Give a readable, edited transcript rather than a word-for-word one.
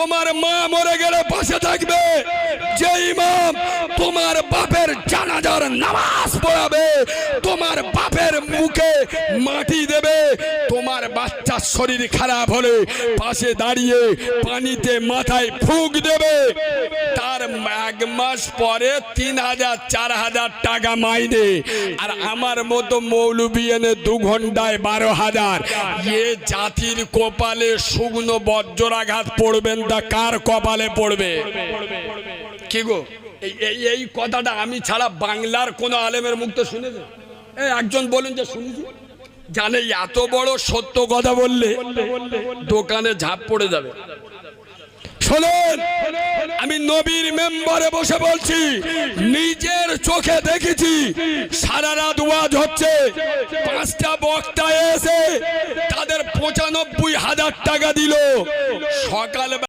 তোমার মা মরে গেলে পাশে থাকবে, যে ইমাম তোমার বাপের জানাজার নামাজ পড়াবে, তোমার বাপের মুখে মাটি দেবে, তোমার বাচ্চার শরীর খারাপ হলে পাশে দাঁড়িয়ে পানিতে মাথায় ফুঁক দেবে, তার 1 মাস পরে 3000 4000 টাকা মাইনে। আর আমার মতো মৌলবি এনে 2 ঘন্টায় 12,000। এ জাতির কপালে শুকনো বজ্রাঘাত পড়বেন, তা কার কপালে পড়বে? কি গো, এই কথাটা আমি ছাড়া বাংলার কোন আলেমের মুখ তো শুনেছে? একজন বলুন যে শুনেছি। জানে এত বড় সত্য কথা বললে দোকানে ঝাঁপ পড়ে যাবে। শোনেন, আমি নবীর মেম্বারে বসে বলছি, নিজের চোখে দেখেছি। সারা রাত ওয়াজ হচ্ছে, 5টা বক্তা এসে তাদের 95,000 টাকা দিল। সকাল